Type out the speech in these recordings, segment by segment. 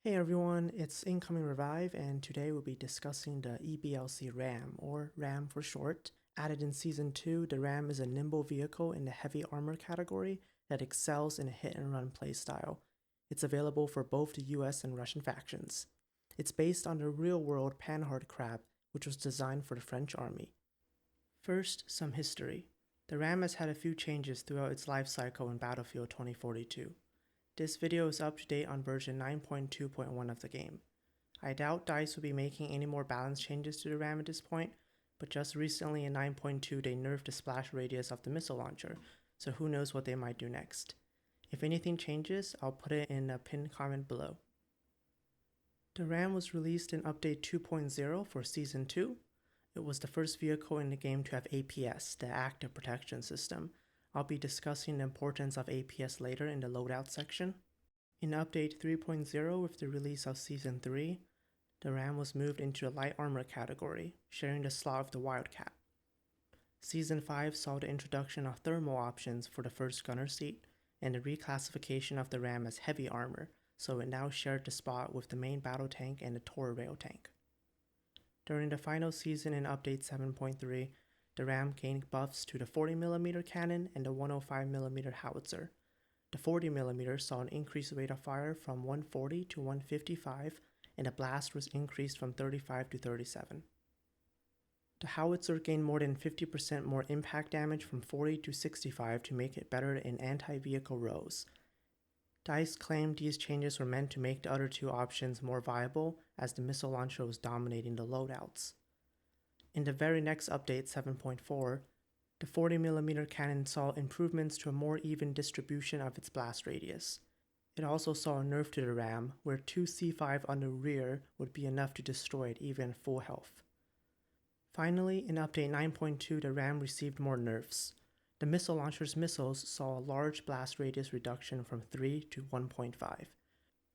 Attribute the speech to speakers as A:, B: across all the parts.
A: Hey everyone, it's IncomingRevive, and today we'll be discussing the EBLC-RAM, or RAM for short. Added in Season 2, the RAM is a nimble vehicle in the heavy armor category that excels in a hit-and-run playstyle. It's available for both the US and Russian factions. It's based on the real-world Panhard Crab, which was designed for the French army. First, some history. The RAM has had a few changes throughout its life cycle in Battlefield 2042. This video is up to date on version 9.2.1 of the game. I doubt DICE will be making any more balance changes to the RAM at this point, but just recently in 9.2 they nerfed the splash radius of the missile launcher, so who knows what they might do next. If anything changes, I'll put it in a pinned comment below. The RAM was released in Update 2.0 for Season 2. It was the first vehicle in the game to have APS, the Active Protection System. I'll be discussing the importance of APS later in the loadout section. In Update 3.0 with the release of Season 3, the RAM was moved into the light armor category, sharing the slot with the Wildcat. Season 5 saw the introduction of thermal options for the first gunner seat, and the reclassification of the RAM as heavy armor, so it now shared the spot with the main battle tank and the Tor rail tank. During the final season in Update 7.3, the RAM gained buffs to the 40mm cannon and the 105mm howitzer. The 40mm saw an increased rate of fire from 140 to 155, and the blast was increased from 35 to 37. The howitzer gained more than 50% more impact damage from 40 to 65 to make it better in anti-vehicle rows. DICE claimed these changes were meant to make the other two options more viable, as the missile launcher was dominating the loadouts. In the very next update, 7.4, the 40mm cannon saw improvements to a more even distribution of its blast radius. It also saw a nerf to the RAM, where 2 C5 on the rear would be enough to destroy it even at full health. Finally, in Update 9.2, the RAM received more nerfs. The missile launcher's missiles saw a large blast radius reduction from 3 to 1.5.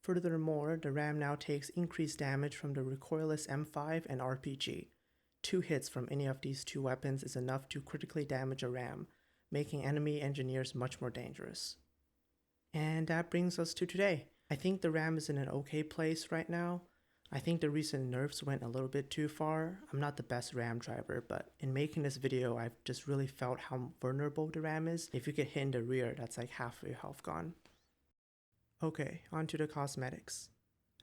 A: Furthermore, the RAM now takes increased damage from the recoilless M5 and RPG. 2 hits from any of these two weapons is enough to critically damage a RAM, making enemy engineers much more dangerous. And that brings us to today. I think the RAM is in an okay place right now. I think the recent nerfs went a little bit too far. I'm not the best RAM driver, but in making this video, I've just really felt how vulnerable the RAM is. If you get hit in the rear, that's like half your health gone. Okay, on to the cosmetics.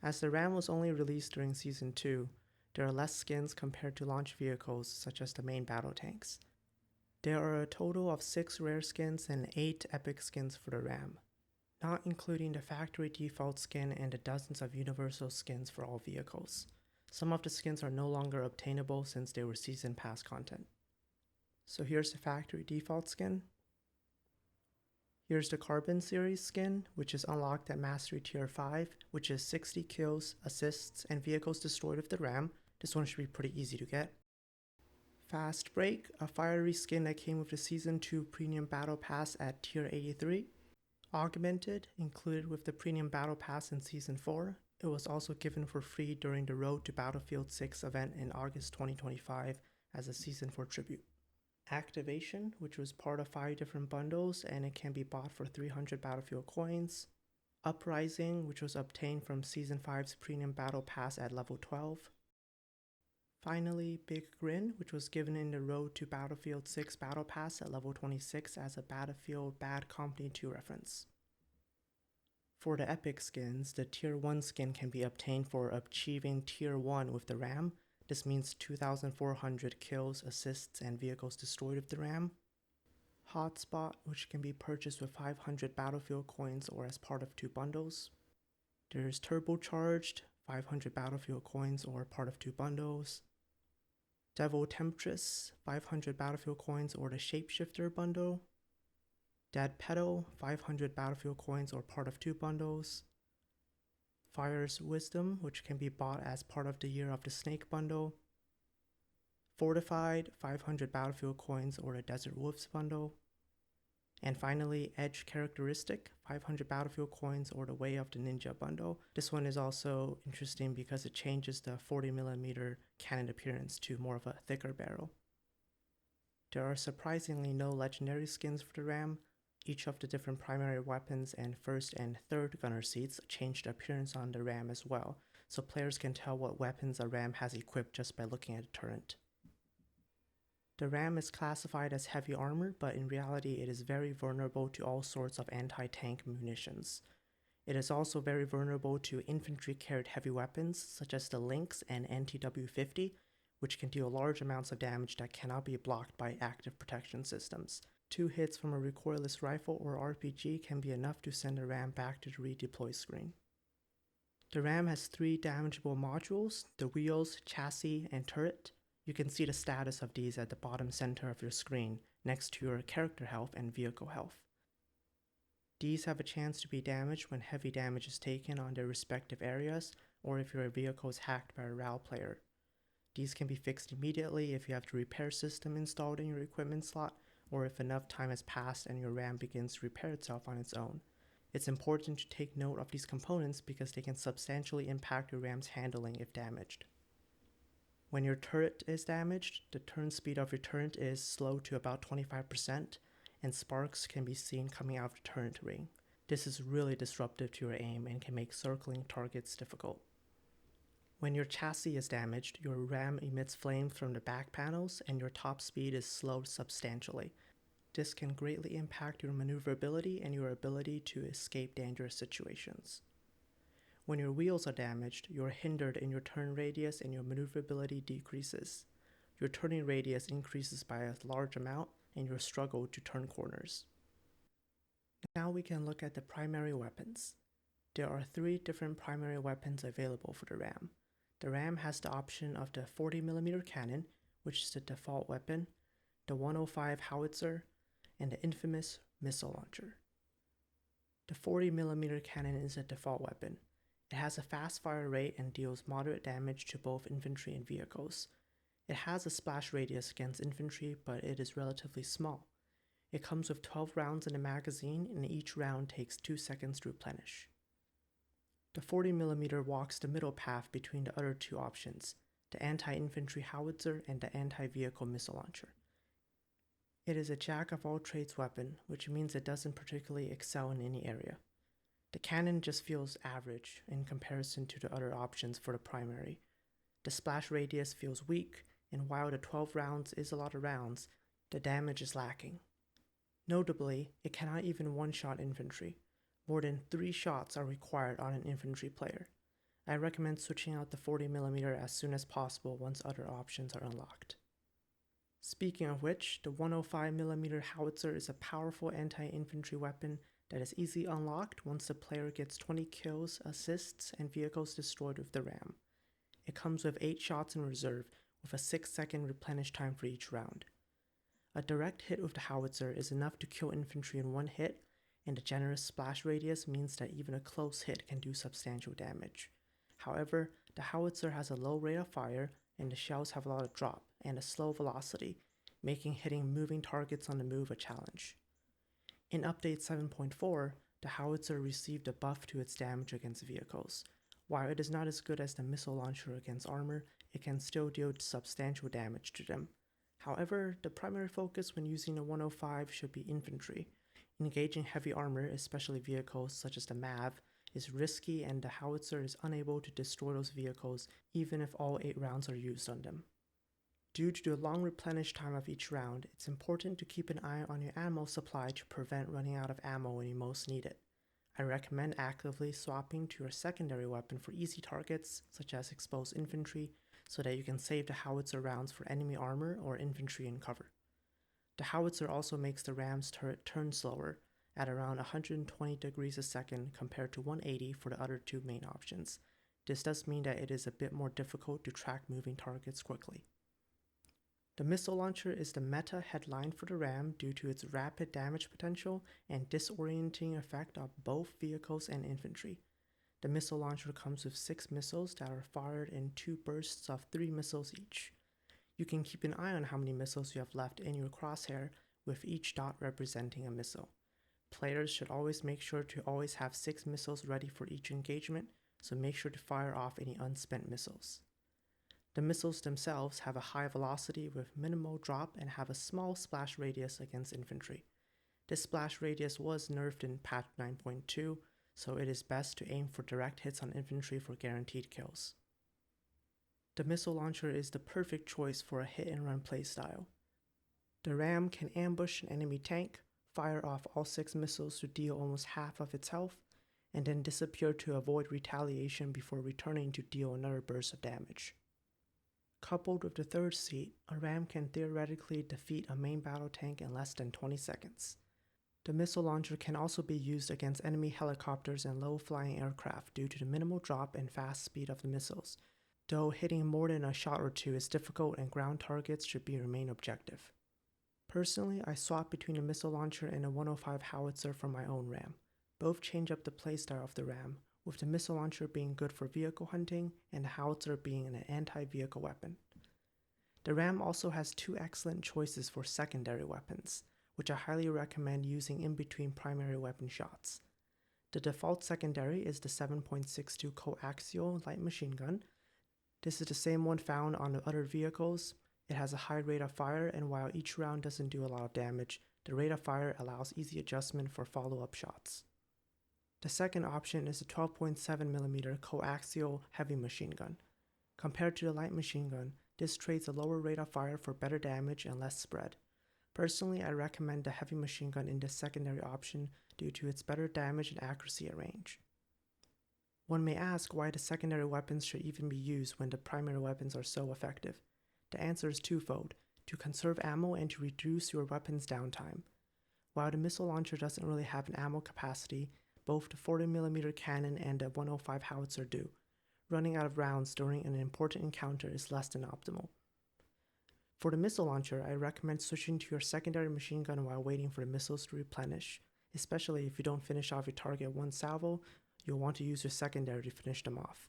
A: As the RAM was only released during Season 2, there are less skins compared to launch vehicles such as the main battle tanks. There are a total of 6 rare skins and 8 epic skins for the RAM, not including the factory default skin and the dozens of universal skins for all vehicles. Some of the skins are no longer obtainable since they were Season Pass content. So here's the factory default skin. Here's the Carbon Series skin, which is unlocked at Mastery Tier 5, which is 60 kills, assists, and vehicles destroyed with the RAM. This one should be pretty easy to get. Fast Break, a fiery skin that came with the Season 2 Premium Battle Pass at Tier 83. Augmented, included with the Premium Battle Pass in Season 4. It was also given for free during the Road to Battlefield 6 event in August 2025 as a Season 4 tribute. Activation, which was part of 5 different bundles and it can be bought for 300 Battlefield coins. Uprising, which was obtained from Season 5's Premium Battle Pass at level 12. Finally, Big Grin, which was given in the Road to Battlefield 6 Battle Pass at level 26 as a Battlefield Bad Company 2 reference. For the epic skins, the Tier 1 skin can be obtained for achieving Tier 1 with the RAM. This means 2,400 kills, assists, and vehicles destroyed with the RAM. Hotspot, which can be purchased with 500 Battlefield coins or as part of 2 bundles. There's Turbocharged, 500 Battlefield coins or part of 2 bundles. Devil Temptress, 500 Battlefield coins or the Shapeshifter bundle. Dead Petal, 500 Battlefield coins or part of 2 bundles. Fire's Wisdom, which can be bought as part of the Year of the Snake bundle. Fortified, 500 Battlefield coins or the Desert Wolves bundle. And finally, Edge Characteristic, 500 Battlefield coins or the Way of the Ninja bundle. This one is also interesting because it changes the 40mm cannon appearance to more of a thicker barrel. There are surprisingly no legendary skins for the RAM. Each of the different primary weapons and first and third gunner seats change the appearance on the RAM as well, so players can tell what weapons a RAM has equipped just by looking at a turret. The RAM is classified as heavy armor, but in reality it is very vulnerable to all sorts of anti-tank munitions. It is also very vulnerable to infantry-carried heavy weapons such as the Lynx and NTW-50, which can deal large amounts of damage that cannot be blocked by active protection systems. 2 hits from a recoilless rifle or RPG can be enough to send the RAM back to the redeploy screen. The RAM has 3 damageable modules: the wheels, chassis, and turret. You can see the status of these at the bottom center of your screen, next to your character health and vehicle health. These have a chance to be damaged when heavy damage is taken on their respective areas, or if your vehicle is hacked by a RAL player. These can be fixed immediately if you have the repair system installed in your equipment slot, or if enough time has passed and your RAM begins to repair itself on its own. It's important to take note of these components because they can substantially impact your RAM's handling if damaged. When your turret is damaged, the turn speed of your turret is slowed to about 25%, and sparks can be seen coming out of the turret ring. This is really disruptive to your aim and can make circling targets difficult. When your chassis is damaged, your RAM emits flames from the back panels and your top speed is slowed substantially. This can greatly impact your maneuverability and your ability to escape dangerous situations. When your wheels are damaged, you are hindered in your turn radius and your maneuverability decreases. Your turning radius increases by a large amount and you struggle to turn corners. Now we can look at the primary weapons. There are 3 different primary weapons available for the RAM. The RAM has the option of the 40mm cannon, which is the default weapon, the 105 howitzer, and the infamous missile launcher. The 40mm cannon is a default weapon. It has a fast fire rate and deals moderate damage to both infantry and vehicles. It has a splash radius against infantry, but it is relatively small. It comes with 12 rounds in the magazine, and each round takes 2 seconds to replenish. The 40mm walks the middle path between the other 2 options, the anti-infantry howitzer and the anti-vehicle missile launcher. It is a jack-of-all-trades weapon, which means it doesn't particularly excel in any area. The cannon just feels average in comparison to the other options for the primary. The splash radius feels weak, and while the 12 rounds is a lot of rounds, the damage is lacking. Notably, it cannot even one-shot infantry. More than 3 shots are required on an infantry player. I recommend switching out the 40mm as soon as possible once other options are unlocked. Speaking of which, the 105mm howitzer is a powerful anti-infantry weapon that is easily unlocked once the player gets 20 kills, assists, and vehicles destroyed with the RAM. It comes with 8 shots in reserve, with a 6-second replenish time for each round. A direct hit with the howitzer is enough to kill infantry in 1 hit, and the generous splash radius means that even a close hit can do substantial damage. However, the howitzer has a low rate of fire, and the shells have a lot of drop and a slow velocity, making hitting moving targets on the move a challenge. In Update 7.4, the howitzer received a buff to its damage against vehicles. While it is not as good as the missile launcher against armor, it can still deal substantial damage to them. However, the primary focus when using the 105 should be infantry. Engaging heavy armor, especially vehicles such as the MAV, is risky and the howitzer is unable to destroy those vehicles even if all 8 rounds are used on them. Due to the long replenish time of each round, it's important to keep an eye on your ammo supply to prevent running out of ammo when you most need it. I recommend actively swapping to your secondary weapon for easy targets, such as exposed infantry, so that you can save the howitzer rounds for enemy armor or infantry in cover. The howitzer also makes the ram's turret turn slower, at around 120 degrees a second compared to 180 for the other 2 main options. This does mean that it is a bit more difficult to track moving targets quickly. The missile launcher is the meta headline for the RAM due to its rapid damage potential and disorienting effect on both vehicles and infantry. The missile launcher comes with 6 missiles that are fired in 2 bursts of 3 missiles each. You can keep an eye on how many missiles you have left in your crosshair, with each dot representing a missile. Players should always make sure to always have 6 missiles ready for each engagement, so make sure to fire off any unspent missiles. The missiles themselves have a high velocity with minimal drop and have a small splash radius against infantry. This splash radius was nerfed in patch 9.2, so it is best to aim for direct hits on infantry for guaranteed kills. The missile launcher is the perfect choice for a hit-and-run playstyle. The RAM can ambush an enemy tank, fire off all 6 missiles to deal almost half of its health, and then disappear to avoid retaliation before returning to deal another burst of damage. Coupled with the third seat, a RAM can theoretically defeat a main battle tank in less than 20 seconds. The missile launcher can also be used against enemy helicopters and low-flying aircraft due to the minimal drop and fast speed of the missiles, though hitting more than a shot or two is difficult and ground targets should be your main objective. Personally, I swap between a missile launcher and a 105 howitzer for my own RAM. Both change up the playstyle of the RAM, with the missile launcher being good for vehicle hunting and the howitzer being an anti-vehicle weapon. The RAM also has 2 excellent choices for secondary weapons, which I highly recommend using in between primary weapon shots. The default secondary is the 7.62 coaxial light machine gun. This is the same one found on the other vehicles. It has a high rate of fire, and while each round doesn't do a lot of damage, the rate of fire allows easy adjustment for follow-up shots. The second option is the 12.7mm coaxial heavy machine gun. Compared to the light machine gun, this trades a lower rate of fire for better damage and less spread. Personally, I recommend the heavy machine gun in this secondary option due to its better damage and accuracy at range. One may ask why the secondary weapons should even be used when the primary weapons are so effective. The answer is twofold: to conserve ammo and to reduce your weapon's downtime. While the missile launcher doesn't really have an ammo capacity, both the 40mm cannon and the 105 howitzer do. Running out of rounds during an important encounter is less than optimal. For the missile launcher, I recommend switching to your secondary machine gun while waiting for the missiles to replenish, especially if you don't finish off your target one salvo. You'll want to use your secondary to finish them off.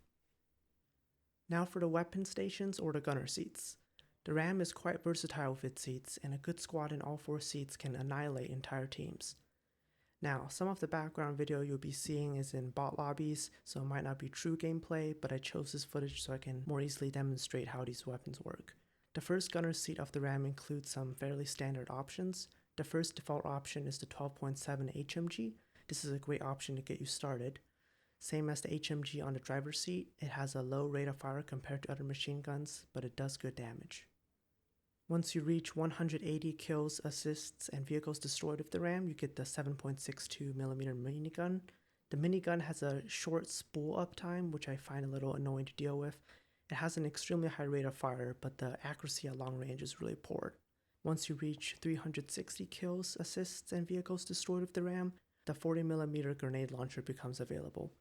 A: Now for the weapon stations or the gunner seats. The RAM is quite versatile with its seats, and a good squad in all 4 seats can annihilate entire teams. Now, some of the background video you'll be seeing is in bot lobbies, so it might not be true gameplay, but I chose this footage so I can more easily demonstrate how these weapons work. The first gunner seat of the RAM includes some fairly standard options. The first default option is the 12.7 HMG. This is a great option to get you started. Same as the HMG on the driver's seat, it has a low rate of fire compared to other machine guns, but it does good damage. Once you reach 180 kills, assists, and vehicles destroyed with the RAM, you get the 7.62mm minigun. The minigun has a short spool up time, which I find a little annoying to deal with. It has an extremely high rate of fire, but the accuracy at long range is really poor. Once you reach 360 kills, assists, and vehicles destroyed with the RAM, the 40mm grenade launcher becomes available.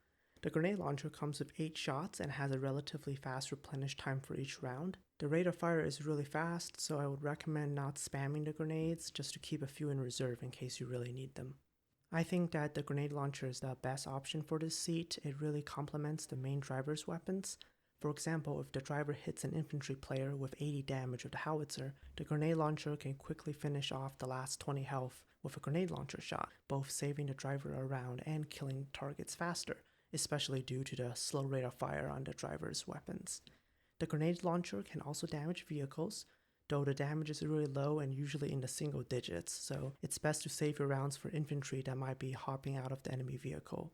A: The grenade launcher comes with 8 shots and has a relatively fast replenish time for each round. The rate of fire is really fast, so I would recommend not spamming the grenades, just to keep a few in reserve in case you really need them. I think that the grenade launcher is the best option for this seat. It really complements the main driver's weapons. For example, if the driver hits an infantry player with 80 damage with the howitzer, the grenade launcher can quickly finish off the last 20 health with a grenade launcher shot, both saving the driver a round and killing targets faster, especially due to the slow rate of fire on the driver's weapons. The grenade launcher can also damage vehicles, though the damage is really low and usually in the single digits, so it's best to save your rounds for infantry that might be hopping out of the enemy vehicle.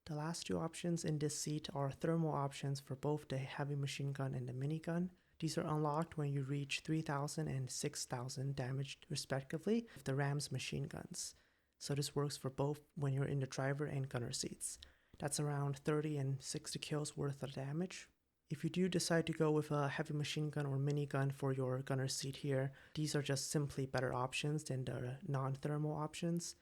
A: The last 2 options in this seat are thermal options for both the heavy machine gun and the minigun. These are unlocked when you reach 3,000 and 6,000 damage respectively with the RAM's machine guns. So this works for both when you're in the driver and gunner seats. That's around 30 and 60 kills worth of damage. If you do decide to go with a heavy machine gun or minigun for your gunner seat here, these are just simply better options than the non-thermal options.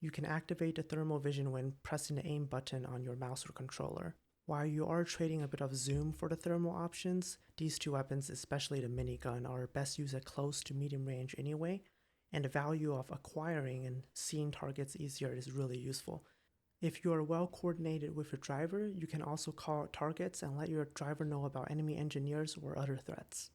A: You can activate the thermal vision when pressing the aim button on your mouse or controller. While you are trading a bit of zoom for the thermal options, these 2 weapons, especially the minigun, are best used at close to medium range anyway, and the value of acquiring and seeing targets easier is really useful. If you are well coordinated with your driver, you can also call out targets and let your driver know about enemy engineers or other threats.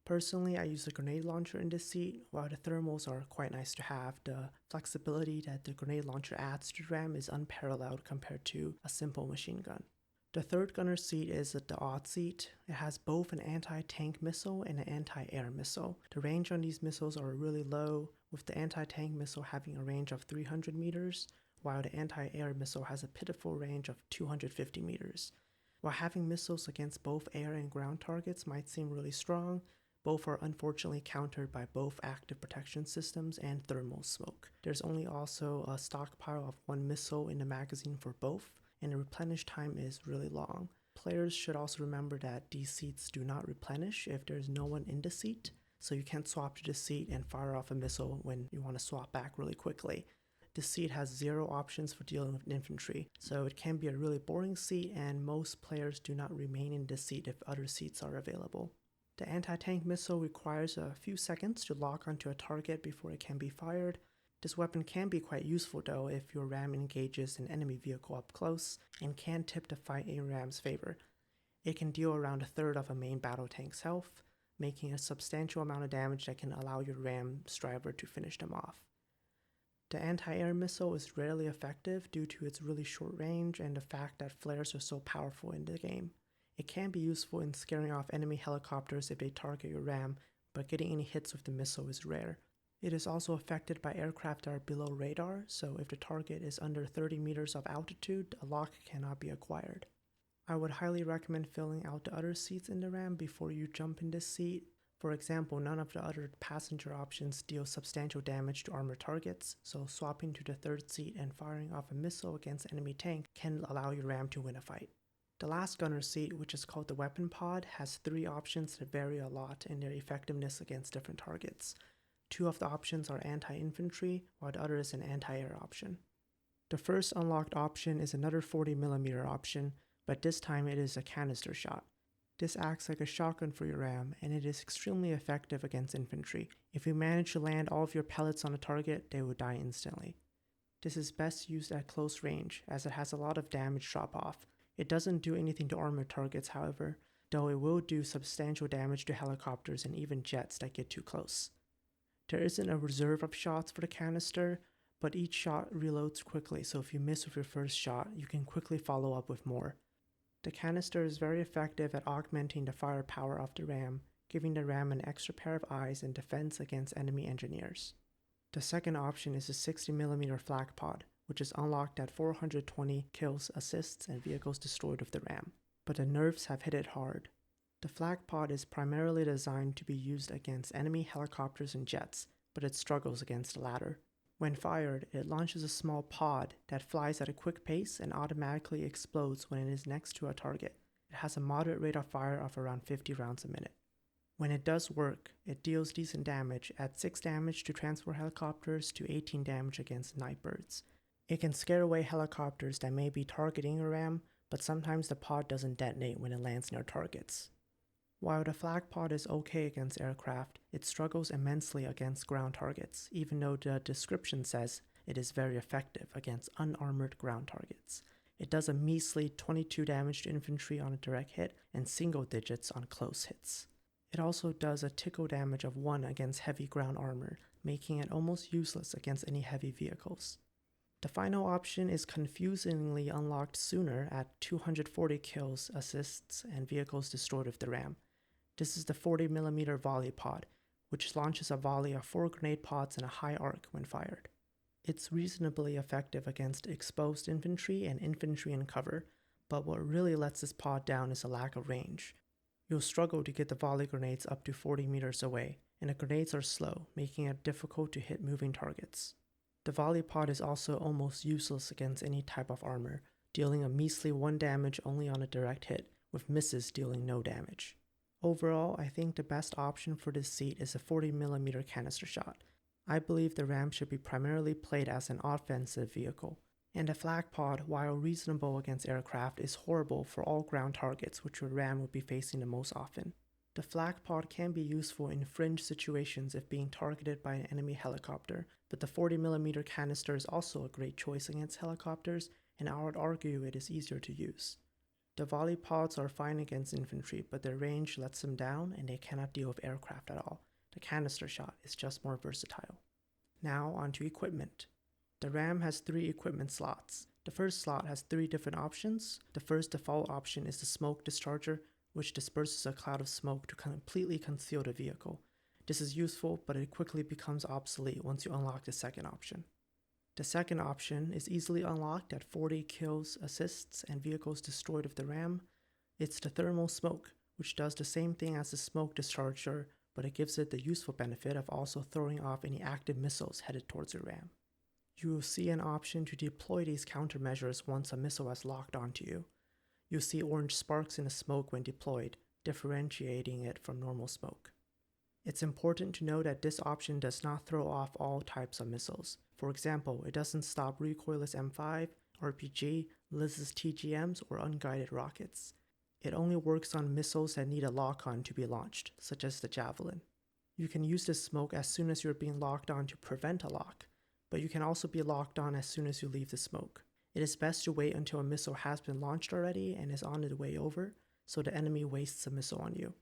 A: Personally, I use the grenade launcher in this seat. While the thermals are quite nice to have, the flexibility that the grenade launcher adds to the RAM is unparalleled compared to a simple machine gun. The third gunner seat is the odd seat. It has both an anti-tank missile and an anti-air missile. The range on these missiles are really low, with the anti-tank missile having a range of 300 meters, while the anti-air missile has a pitiful range of 250 meters. While having missiles against both air and ground targets might seem really strong, both are unfortunately countered by both active protection systems and thermal smoke. There's only also a stockpile of one missile in the magazine for both, and the replenish time is really long. Players should also remember that these seats do not replenish if there's no one in the seat, so you can't swap to the seat and fire off a missile when you want to swap back really quickly. This seat has 0 options for dealing with infantry, so it can be a really boring seat, and most players do not remain in this seat if other seats are available. The anti-tank missile requires a few seconds to lock onto a target before it can be fired. This weapon can be quite useful though if your RAM engages an enemy vehicle up close, and can tip the fight in RAM's favor. It can deal around a third of a main battle tank's health, making a substantial amount of damage that can allow your RAM driver to finish them off. The anti-air missile is rarely effective due to its really short range and the fact that flares are so powerful in the game. It can be useful in scaring off enemy helicopters if they target your RAM, but getting any hits with the missile is rare. It is also affected by aircraft that are below radar, so if the target is under 30 meters of altitude, a lock cannot be acquired. I would highly recommend filling out the other seats in the RAM before you jump in this seat. For example, none of the other passenger options deal substantial damage to armored targets, so swapping to the third seat and firing off a missile against an enemy tank can allow your RAM to win a fight. The last gunner seat, which is called the weapon pod, has 3 options that vary a lot in their effectiveness against different targets. 2 of the options are anti-infantry, while the other is an anti-air option. The first unlocked option is another 40mm option, but this time it is a canister shot. This acts like a shotgun for your RAM, and it is extremely effective against infantry. If you manage to land all of your pellets on a target, they will die instantly. This is best used at close range, as it has a lot of damage drop off. It doesn't do anything to armored targets, however, though it will do substantial damage to helicopters and even jets that get too close. There isn't a reserve of shots for the canister, but each shot reloads quickly, so if you miss with your first shot, you can quickly follow up with more. The canister is very effective at augmenting the firepower of the RAM, giving the RAM an extra pair of eyes and defense against enemy engineers. The second option is a 60mm flak pod, which is unlocked at 420 kills, assists, and vehicles destroyed with the RAM, but the nerfs have hit it hard. The flak pod is primarily designed to be used against enemy helicopters and jets, but it struggles against the latter. When fired, it launches a small pod that flies at a quick pace and automatically explodes when it is next to a target. It has a moderate rate of fire of around 50 rounds a minute. When it does work, it deals decent damage at 6 damage to transport helicopters to 18 damage against night birds. It can scare away helicopters that may be targeting a RAM, but sometimes the pod doesn't detonate when it lands near targets. While the flak pod is okay against aircraft, it struggles immensely against ground targets, even though the description says it is very effective against unarmored ground targets. It does a measly 22 damage to infantry on a direct hit and single digits on close hits. It also does a tickle damage of 1 against heavy ground armor, making it almost useless against any heavy vehicles. The final option is confusingly unlocked sooner at 240 kills, assists, and vehicles destroyed with the RAM. This is the 40mm volley pod, which launches a volley of 4 grenade pods in a high arc when fired. It's reasonably effective against exposed infantry and infantry in cover, but what really lets this pod down is a lack of range. You'll struggle to get the volley grenades up to 40 meters away, and the grenades are slow, making it difficult to hit moving targets. The volley pod is also almost useless against any type of armor, dealing a measly 1 damage only on a direct hit, with misses dealing no damage. Overall, I think the best option for this seat is a 40mm canister shot. I believe the RAM should be primarily played as an offensive vehicle, and the flak pod, while reasonable against aircraft, is horrible for all ground targets which your RAM would be facing the most often. The flak pod can be useful in fringe situations if being targeted by an enemy helicopter, but the 40mm canister is also a great choice against helicopters, and I would argue it is easier to use. The volley pods are fine against infantry, but their range lets them down and they cannot deal with aircraft at all. The canister shot is just more versatile. Now onto equipment. The RAM has 3 equipment slots. The first slot has 3 different options. The first default option is the smoke discharger, which disperses a cloud of smoke to completely conceal the vehicle. This is useful, but it quickly becomes obsolete once you unlock the second option. The second option is easily unlocked at 40 kills, assists, and vehicles destroyed with the RAM. It's the thermal smoke, which does the same thing as the smoke discharger, but it gives it the useful benefit of also throwing off any active missiles headed towards your RAM. You will see an option to deploy these countermeasures once a missile has locked onto you. You'll see orange sparks in the smoke when deployed, differentiating it from normal smoke. It's important to know that this option does not throw off all types of missiles. For example, it doesn't stop recoilless M5, RPG, Liz's TGMs, or unguided rockets. It only works on missiles that need a lock-on to be launched, such as the Javelin. You can use this smoke as soon as you're being locked on to prevent a lock, but you can also be locked on as soon as you leave the smoke. It is best to wait until a missile has been launched already and is on its way over, so the enemy wastes a missile on you.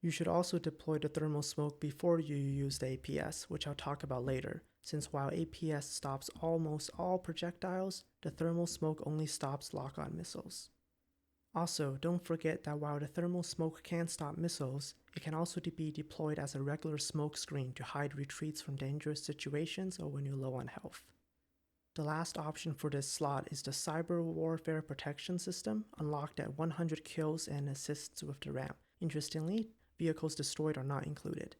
A: You should also deploy the thermal smoke before you use the APS, which I'll talk about later, since while APS stops almost all projectiles, the thermal smoke only stops lock-on missiles. Also, don't forget that while the thermal smoke can stop missiles, it can also be deployed as a regular smoke screen to hide retreats from dangerous situations or when you're low on health. The last option for this slot is the Cyber Warfare Protection System, unlocked at 100 kills and assists with the RAM. Interestingly, vehicles destroyed are not included.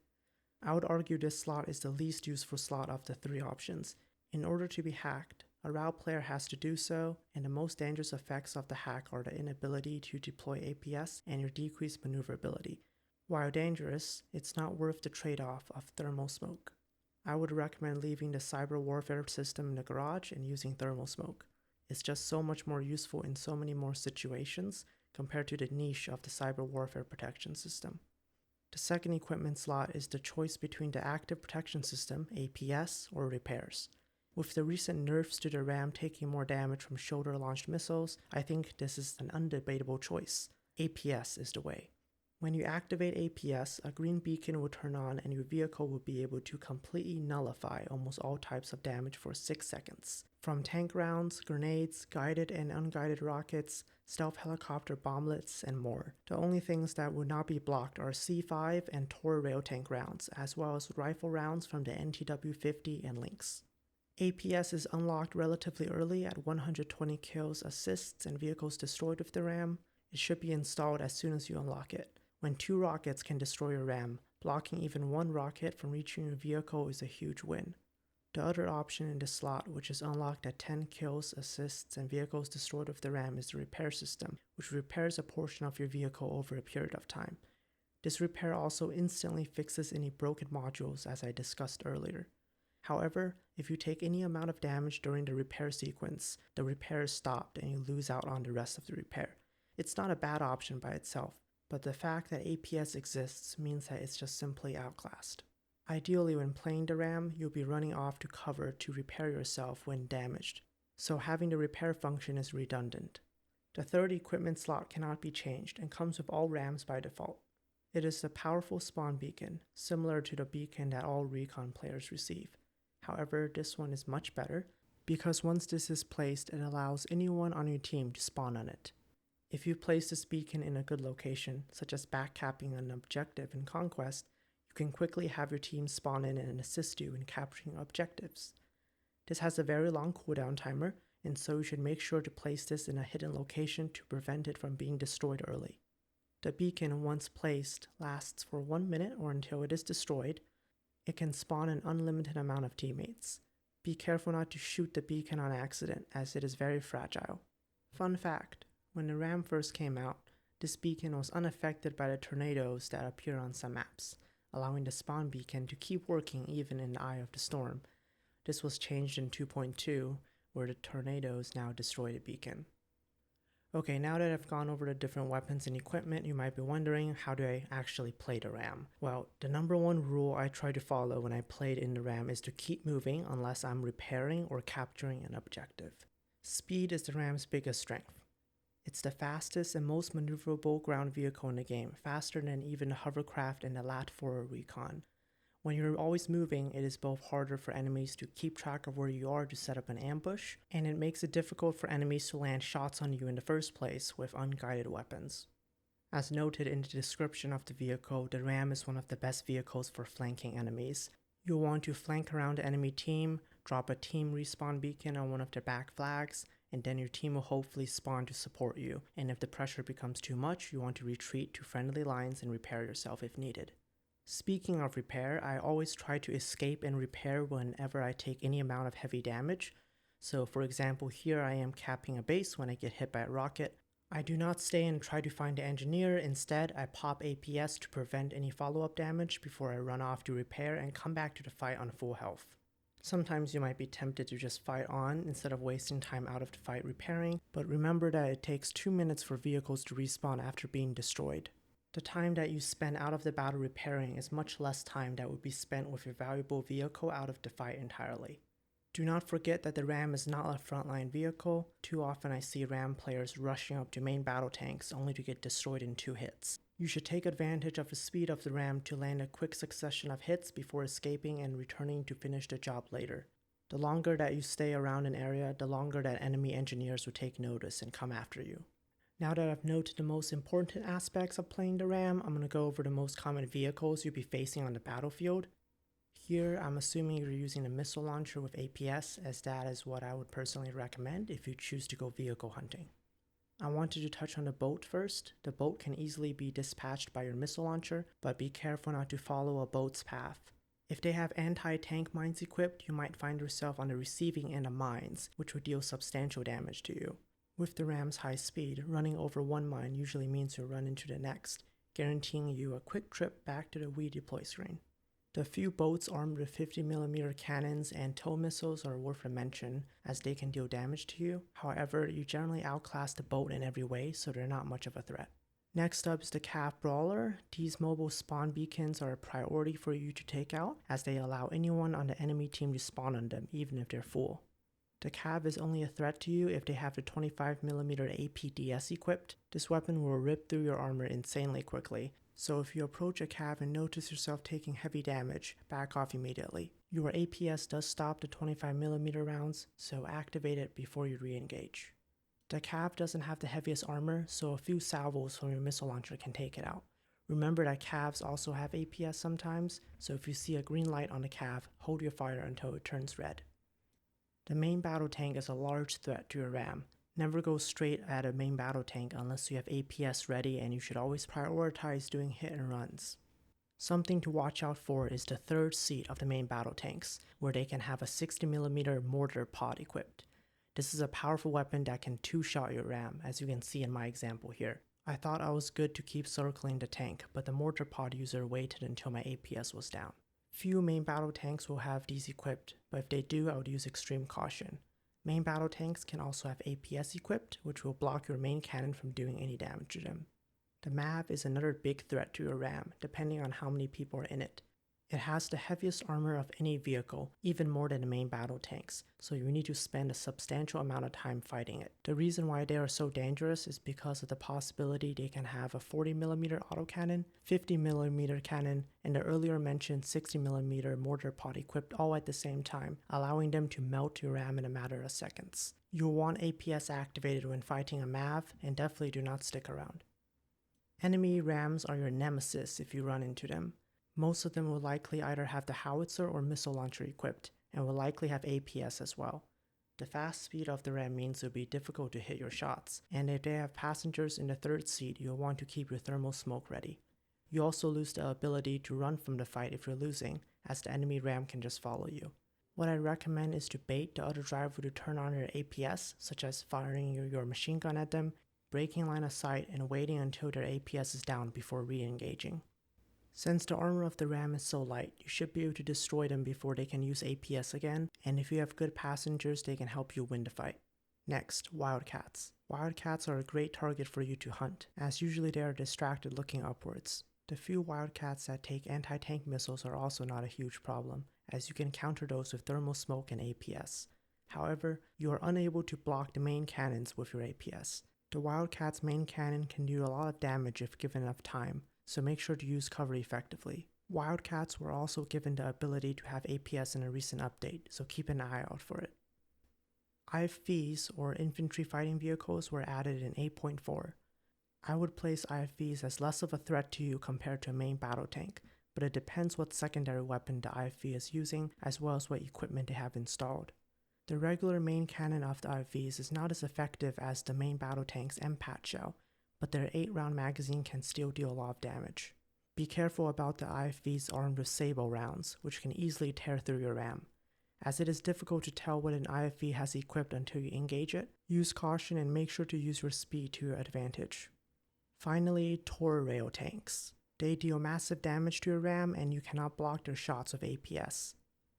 A: I would argue this slot is the least useful slot of the three options. In order to be hacked, a RAL player has to do so, and the most dangerous effects of the hack are the inability to deploy APS and your decreased maneuverability. While dangerous, it's not worth the trade-off of thermal smoke. I would recommend leaving the Cyber Warfare system in the garage and using thermal smoke. It's just so much more useful in so many more situations compared to the niche of the Cyber Warfare Protection System. The second equipment slot is the choice between the Active Protection System, APS, or repairs. With the recent nerfs to the RAM taking more damage from shoulder-launched missiles, I think this is an undebatable choice. APS is the way. When you activate APS, a green beacon will turn on and your vehicle will be able to completely nullify almost all types of damage for 6 seconds. From tank rounds, grenades, guided and unguided rockets, stealth helicopter bomblets, and more. The only things that would not be blocked are C5 and Tor rail tank rounds, as well as rifle rounds from the NTW-50 and Lynx. APS is unlocked relatively early at 120 kills, assists, and vehicles destroyed with the RAM. It should be installed as soon as you unlock it. When 2 rockets can destroy your RAM, blocking even 1 rocket from reaching your vehicle is a huge win. The other option in this slot, which is unlocked at 10 kills, assists, and vehicles destroyed with the RAM, is the repair system, which repairs a portion of your vehicle over a period of time. This repair also instantly fixes any broken modules, as I discussed earlier. However, if you take any amount of damage during the repair sequence, the repair is stopped and you lose out on the rest of the repair. It's not a bad option by itself, but the fact that APS exists means that it's just simply outclassed. Ideally, when playing the RAM, you'll be running off to cover to repair yourself when damaged, so having the repair function is redundant. The third equipment slot cannot be changed and comes with all RAMs by default. It is a powerful spawn beacon, similar to the beacon that all recon players receive. However, this one is much better, because once this is placed, it allows anyone on your team to spawn on it. If you place this beacon in a good location, such as backcapping an objective in Conquest, you can quickly have your team spawn in and assist you in capturing objectives. This has a very long cooldown timer, and so you should make sure to place this in a hidden location to prevent it from being destroyed early. The beacon, once placed, lasts for 1 minute or until it is destroyed. It can spawn an unlimited amount of teammates. Be careful not to shoot the beacon on accident, as it is very fragile. Fun fact, when the RAM first came out, this beacon was unaffected by the tornadoes that appear on some maps, allowing the spawn beacon to keep working even in the eye of the storm. This was changed in 2.2, where the tornadoes now destroy the beacon. Okay, now that I've gone over the different weapons and equipment, you might be wondering, how do I actually play the RAM? Well, the number one rule I try to follow when I played in the RAM is to keep moving unless I'm repairing or capturing an objective. Speed is the RAM's biggest strength. It's the fastest and most maneuverable ground vehicle in the game, faster than even the hovercraft and the LAT-4 recon. When you're always moving, it is both harder for enemies to keep track of where you are to set up an ambush, and it makes it difficult for enemies to land shots on you in the first place with unguided weapons. As noted in the description of the vehicle, the RAM is one of the best vehicles for flanking enemies. You'll want to flank around the enemy team, drop a team respawn beacon on one of their back flags, and then your team will hopefully spawn to support you, and if the pressure becomes too much, you want to retreat to friendly lines and repair yourself if needed. Speaking of repair, I always try to escape and repair whenever I take any amount of heavy damage. So for example, here I am capping a base when I get hit by a rocket. I do not stay and try to find the engineer. Instead, I pop APS to prevent any follow-up damage before I run off to repair and come back to the fight on full health. Sometimes you might be tempted to just fight on instead of wasting time out of the fight repairing, but remember that it takes 2 minutes for vehicles to respawn after being destroyed. The time that you spend out of the battle repairing is much less time that would be spent with your valuable vehicle out of the fight entirely. Do not forget that the RAM is not a frontline vehicle. Too often I see RAM players rushing up to main battle tanks only to get destroyed in 2 hits. You should take advantage of the speed of the RAM to land a quick succession of hits before escaping and returning to finish the job later. The longer that you stay around an area, the longer that enemy engineers will take notice and come after you. Now that I've noted the most important aspects of playing the RAM, I'm going to go over the most common vehicles you'll be facing on the battlefield. Here, I'm assuming you're using a missile launcher with APS, as that is what I would personally recommend if you choose to go vehicle hunting. I wanted to touch on the boat first. The boat can easily be dispatched by your missile launcher, but be careful not to follow a boat's path. If they have anti-tank mines equipped, you might find yourself on the receiving end of mines, which would deal substantial damage to you. With the RAM's high speed, running over one mine usually means you'll run into the next, guaranteeing you a quick trip back to the redeploy screen. The few boats armed with 50mm cannons and tow missiles are worth a mention, as they can deal damage to you. However, you generally outclass the boat in every way, so they're not much of a threat. Next up is the Cav Brawler. These mobile spawn beacons are a priority for you to take out, as they allow anyone on the enemy team to spawn on them, even if they're full. The Cav is only a threat to you if they have the 25mm APDS equipped. This weapon will rip through your armor insanely quickly, so if you approach a Cav and notice yourself taking heavy damage, back off immediately. Your APS does stop the 25mm rounds, so activate it before you re-engage. The Cav doesn't have the heaviest armor, so a few salvos from your missile launcher can take it out. Remember that Cavs also have APS sometimes, so if you see a green light on the Cav, hold your fire until it turns red. The main battle tank is a large threat to your RAM. Never go straight at a main battle tank unless you have APS ready, and you should always prioritize doing hit and runs. Something to watch out for is the third seat of the main battle tanks, where they can have a 60mm mortar pod equipped. This is a powerful weapon that can two-shot your RAM, as you can see in my example here. I thought I was good to keep circling the tank, but the mortar pod user waited until my APS was down. Few main battle tanks will have these equipped, but if they do, I would use extreme caution. Main battle tanks can also have APS equipped, which will block your main cannon from doing any damage to them. The MAV is another big threat to your RAM, depending on how many people are in it. It has the heaviest armor of any vehicle, even more than the main battle tanks, so you need to spend a substantial amount of time fighting it. The reason why they are so dangerous is because of the possibility they can have a 40mm autocannon, 50mm cannon, and the earlier mentioned 60mm mortar pod equipped all at the same time, allowing them to melt your RAM in a matter of seconds. You'll want APS activated when fighting a MAV, and definitely do not stick around. Enemy RAMs are your nemesis if you run into them. Most of them will likely either have the howitzer or missile launcher equipped, and will likely have APS as well. The fast speed of the RAM means it will be difficult to hit your shots, and if they have passengers in the third seat, you'll want to keep your thermal smoke ready. You also lose the ability to run from the fight if you're losing, as the enemy RAM can just follow you. What I recommend is to bait the other driver to turn on your APS, such as firing your machine gun at them, breaking line of sight, and waiting until their APS is down before re-engaging. Since the armor of the RAM is so light, you should be able to destroy them before they can use APS again, and if you have good passengers, they can help you win the fight. Next, Wildcats. Wildcats are a great target for you to hunt, as usually they are distracted looking upwards. The few Wildcats that take anti-tank missiles are also not a huge problem, as you can counter those with thermal smoke and APS. However, you are unable to block the main cannons with your APS. The Wildcat's main cannon can do a lot of damage if given enough time, so make sure to use cover effectively. Wildcats were also given the ability to have APS in a recent update, so keep an eye out for it. IFVs, or infantry fighting vehicles, were added in 8.4. I would place IFVs as less of a threat to you compared to a main battle tank, but it depends what secondary weapon the IFV is using as well as what equipment they have installed. The regular main cannon of the IFVs is not as effective as the main battle tank's MPAT shell, but their 8-round magazine can still deal a lot of damage. Be careful about the IFVs armed with sable rounds, which can easily tear through your RAM. As it is difficult to tell what an IFV has equipped until you engage it, use caution and make sure to use your speed to your advantage. Finally, Tor rail tanks. They deal massive damage to your RAM and you cannot block their shots with APS.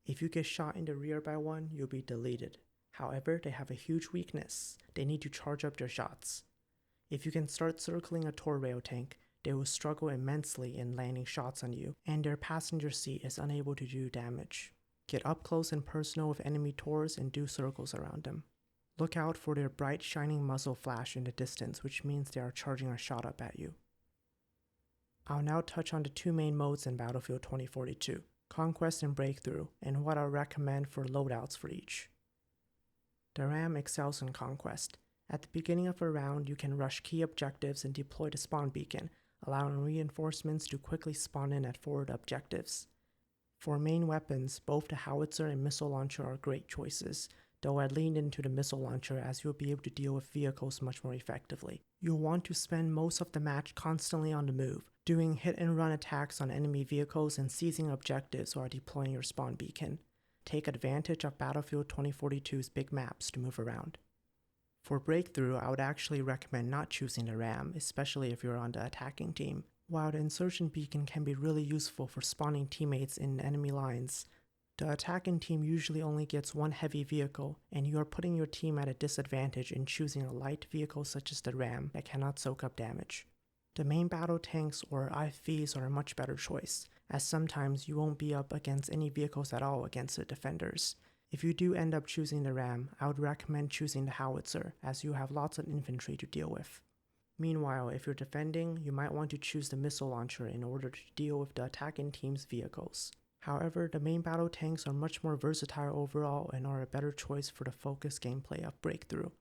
A: If you get shot in the rear by one, you'll be deleted. However, they have a huge weakness. They need to charge up their shots. If you can start circling a Tor rail tank, they will struggle immensely in landing shots on you, and their passenger seat is unable to do damage. Get up close and personal with enemy Tors and do circles around them. Look out for their bright shining muzzle flash in the distance, which means they are charging a shot up at you. I'll now touch on the two main modes in Battlefield 2042, Conquest and Breakthrough, and what I'll recommend for loadouts for each. The RAM excels in Conquest. At the beginning of a round, you can rush key objectives and deploy the spawn beacon, allowing reinforcements to quickly spawn in at forward objectives. For main weapons, both the howitzer and missile launcher are great choices, though I'd lean into the missile launcher as you'll be able to deal with vehicles much more effectively. You'll want to spend most of the match constantly on the move, doing hit-and-run attacks on enemy vehicles and seizing objectives while deploying your spawn beacon. Take advantage of Battlefield 2042's big maps to move around. For Breakthrough, I would actually recommend not choosing the RAM, especially if you're on the attacking team. While the Insertion beacon can be really useful for spawning teammates in enemy lines, the attacking team usually only gets one heavy vehicle, and you are putting your team at a disadvantage in choosing a light vehicle such as the RAM that cannot soak up damage. The main battle tanks or IFVs are a much better choice, as sometimes you won't be up against any vehicles at all against the defenders. If you do end up choosing the RAM, I would recommend choosing the howitzer, as you have lots of infantry to deal with. Meanwhile, if you're defending, you might want to choose the missile launcher in order to deal with the attacking team's vehicles. However, the main battle tanks are much more versatile overall and are a better choice for the focused gameplay of Breakthrough.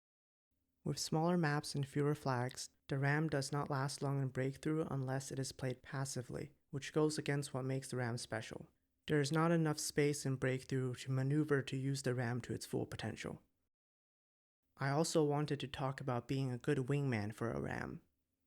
A: With smaller maps and fewer flags, the RAM does not last long in Breakthrough unless it is played passively, which goes against what makes the RAM special. There is not enough space in Breakthrough to maneuver to use the RAM to its full potential. I also wanted to talk about being a good wingman for a RAM.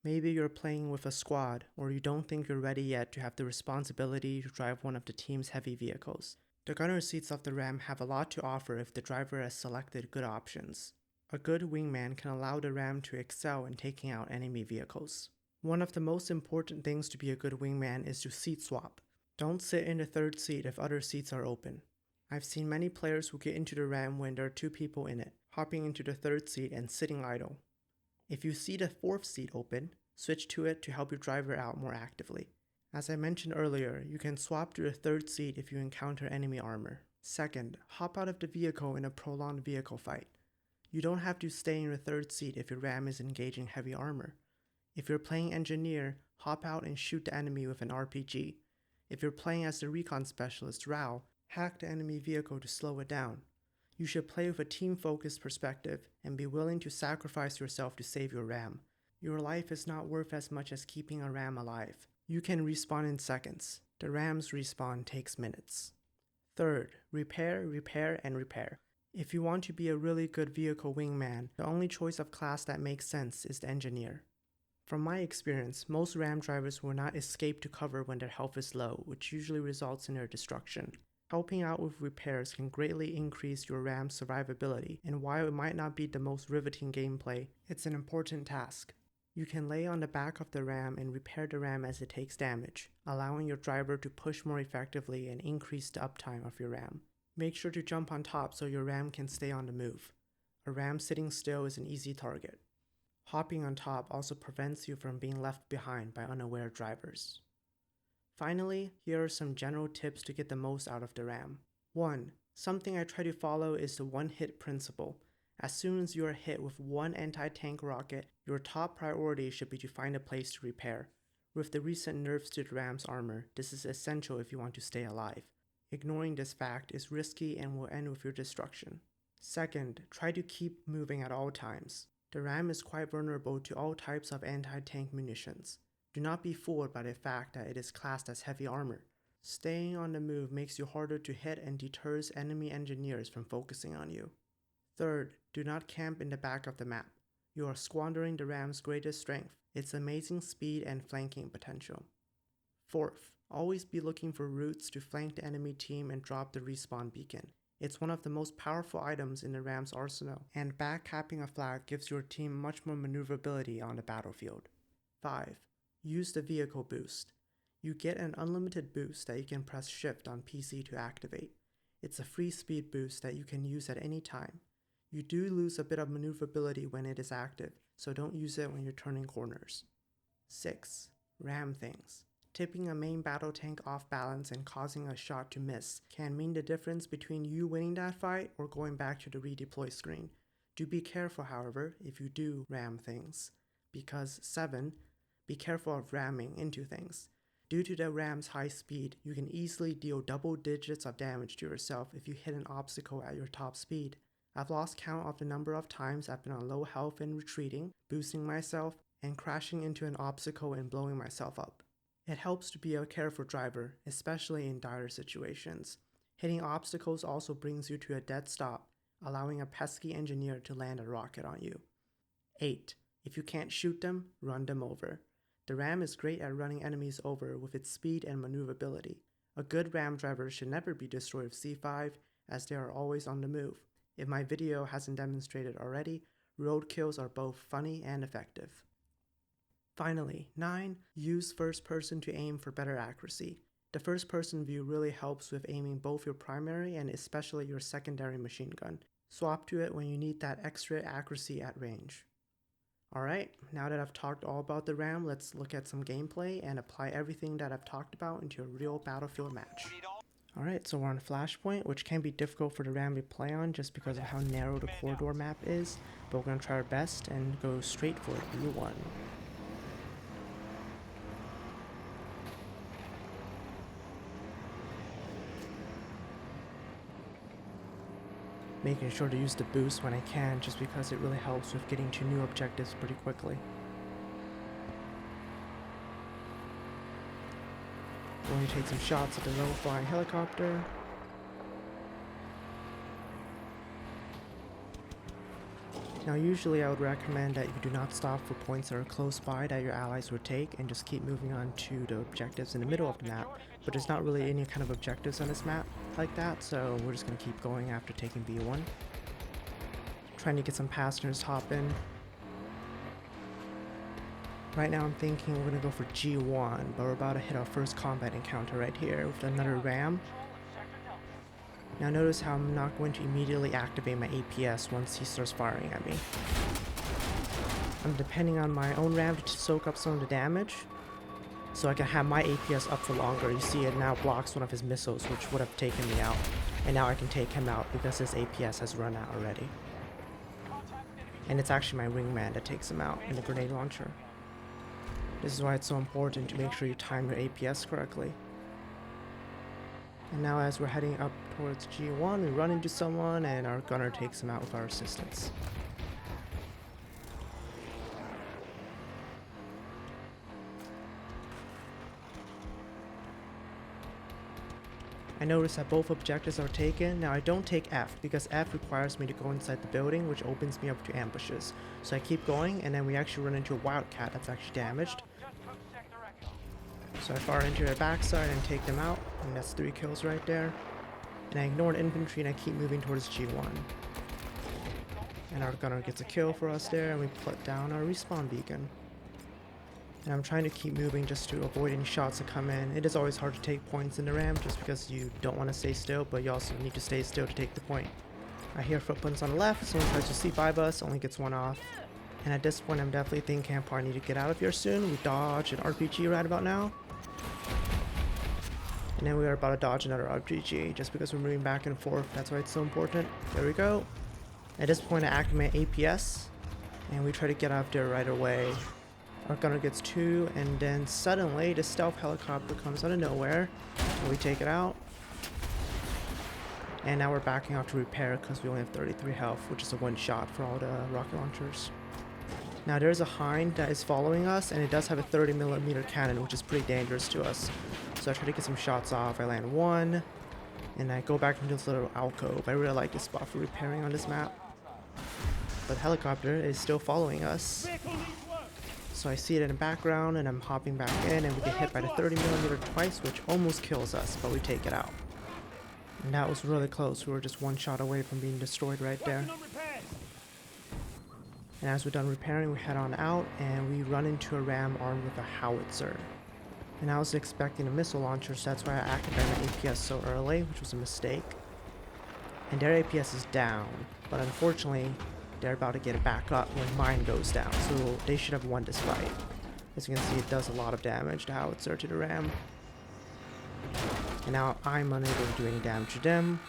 A: Maybe you're playing with a squad, or you don't think you're ready yet to have the responsibility to drive one of the team's heavy vehicles. The gunner seats of the RAM have a lot to offer if the driver has selected good options. A good wingman can allow the RAM to excel in taking out enemy vehicles. One of the most important things to be a good wingman is to seat swap. Don't sit in the third seat if other seats are open. I've seen many players who get into the RAM when there are two people in it, hopping into the third seat and sitting idle. If you see the fourth seat open, switch to it to help your driver out more actively. As I mentioned earlier, you can swap to the third seat if you encounter enemy armor. Second, hop out of the vehicle in a prolonged vehicle fight. You don't have to stay in your third seat if your RAM is engaging heavy armor. If you're playing engineer, hop out and shoot the enemy with an RPG. If you're playing as the recon specialist, RAL, hack the enemy vehicle to slow it down. You should play with a team-focused perspective and be willing to sacrifice yourself to save your RAM. Your life is not worth as much as keeping a RAM alive. You can respawn in seconds. The RAM's respawn takes minutes. Third, repair, repair, and repair. If you want to be a really good vehicle wingman, the only choice of class that makes sense is the engineer. From my experience, most RAM drivers will not escape to cover when their health is low, which usually results in their destruction. Helping out with repairs can greatly increase your RAM's survivability, and while it might not be the most riveting gameplay, it's an important task. You can lay on the back of the RAM and repair the RAM as it takes damage, allowing your driver to push more effectively and increase the uptime of your RAM. Make sure to jump on top so your RAM can stay on the move. A RAM sitting still is an easy target. Hopping on top also prevents you from being left behind by unaware drivers. Finally, here are some general tips to get the most out of the RAM. 1. Something I try to follow is the one-hit principle. As soon as you are hit with one anti-tank rocket, your top priority should be to find a place to repair. With the recent nerfs to the RAM's armor, this is essential if you want to stay alive. Ignoring this fact is risky and will end with your destruction. Second, try to keep moving at all times. The RAM is quite vulnerable to all types of anti-tank munitions. Do not be fooled by the fact that it is classed as heavy armor. Staying on the move makes you harder to hit and deters enemy engineers from focusing on you. Third, do not camp in the back of the map. You are squandering the RAM's greatest strength, its amazing speed and flanking potential. Fourth, always be looking for routes to flank the enemy team and drop the respawn beacon. It's one of the most powerful items in the RAM's arsenal, and backcapping a flag gives your team much more maneuverability on the battlefield. 5. Use the vehicle boost. You get an unlimited boost that you can press shift on PC to activate. It's a free speed boost that you can use at any time. You do lose a bit of maneuverability when it is active, so don't use it when you're turning corners. 6. Ram things. Tipping a main battle tank off balance and causing a shot to miss can mean the difference between you winning that fight or going back to the redeploy screen. Do be careful, however, if you do ram things. Because 7. Be careful of ramming into things. Due to the ram's high speed, you can easily deal double digits of damage to yourself if you hit an obstacle at your top speed. I've lost count of the number of times I've been on low health and retreating, boosting myself, and crashing into an obstacle and blowing myself up. It helps to be a careful driver, especially in dire situations. Hitting obstacles also brings you to a dead stop, allowing a pesky engineer to land a rocket on you. 8. If you can't shoot them, run them over. The RAM is great at running enemies over with its speed and maneuverability. A good RAM driver should never be destroyed with C5, as they are always on the move. If my video hasn't demonstrated already, road kills are both funny and effective. Finally, 9. Use first person to aim for better accuracy. The first person view really helps with aiming both your primary and especially your secondary machine gun. Swap to it when you need that extra accuracy at range. Alright, now that I've talked all about the RAM, let's look at some gameplay and apply everything that I've talked about into a real battlefield match. Alright, so we're on Flashpoint, which can be difficult for the RAM to play on just because of how narrow the corridor map is, but we're going to try our best and go straight for B1. Making sure to use the boost when I can, just because it really helps with getting to new objectives pretty quickly. Going to take some shots at the low flying helicopter. Now usually I would recommend that you do not stop for points that are close by that your allies would take and just keep moving on to the objectives in the middle of the map, but there's not really any kind of objectives on this map like that, so we're just going to keep going after taking B1. Trying to get some passengers hop in. Right now I'm thinking we're going to go for G1, but we're about to hit our first combat encounter right here with another RAM. Now notice how I'm not going to immediately activate my APS once he starts firing at me. I'm depending on my own RAM to soak up some of the damage, so I can have my APS up for longer. You see it now blocks one of his missiles, which would have taken me out, and now I can take him out because his APS has run out already. And it's actually my Wingman that takes him out in the grenade launcher. This is why it's so important to make sure you time your APS correctly. And now as we're heading up towards G1, we run into someone and our gunner takes him out with our assistance. I notice that both objectives are taken. Now I don't take F because F requires me to go inside the building, which opens me up to ambushes. So I keep going, and then we actually run into a Wildcat that's actually damaged. So I fire into their backside and take them out, and that's 3 kills right there. And I ignored infantry and I keep moving towards G1. And our gunner gets a kill for us there, and we put down our respawn beacon. And I'm trying to keep moving just to avoid any shots that come in. It is always hard to take points in the RAM just because you don't want to stay still, but you also need to stay still to take the point. I hear footprints on the left, someone tries to C5 us, only gets 1 off. And at this point I'm definitely thinking I probably need to get out of here soon. We dodge an RPG right about now. And then we are about to dodge another RPG just because we're moving back and forth. That's why it's so important. There we go. At this point I activate APS and we try to get out there right away. Our gunner gets 2, and then suddenly the stealth helicopter comes out of nowhere. So we take it out. And now we're backing off to repair because we only have 33 health, which is a 1 shot for all the rocket launchers. Now there's a hind that is following us, and it does have a 30mm cannon, which is pretty dangerous to us. So I try to get some shots off. I land one, and I go back into this little alcove. I really like this spot for repairing on this map. But the helicopter is still following us. So I see it in the background, and I'm hopping back in, and we get hit by the 30mm twice, which almost kills us, but we take it out. And that was really close. We were just one shot away from being destroyed right there. And as we're done repairing, we head on out, and we run into a ram armed with a howitzer. And I was expecting a missile launcher, so that's why I activated my APS so early, which was a mistake. And their APS is down, but unfortunately, they're about to get it back up when mine goes down, so they should have won this fight. As you can see, it does a lot of damage, the howitzer to the ram. And now I'm unable to do any damage to them.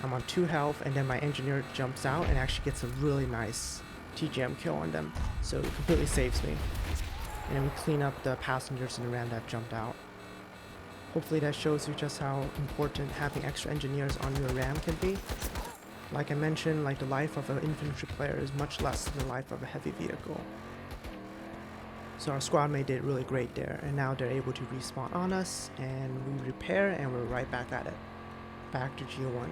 A: I'm on 2 health, and then my engineer jumps out and actually gets a really nice TGM kill on them, so it completely saves me. And then we clean up the passengers in the ram that jumped out. Hopefully that shows you just how important having extra engineers on your ram can be. Like I mentioned, like the life of an infantry player is much less than the life of a heavy vehicle. So our squad mate did really great there, and now they're able to respawn on us, and we repair, and we're right back at it. Back to G1.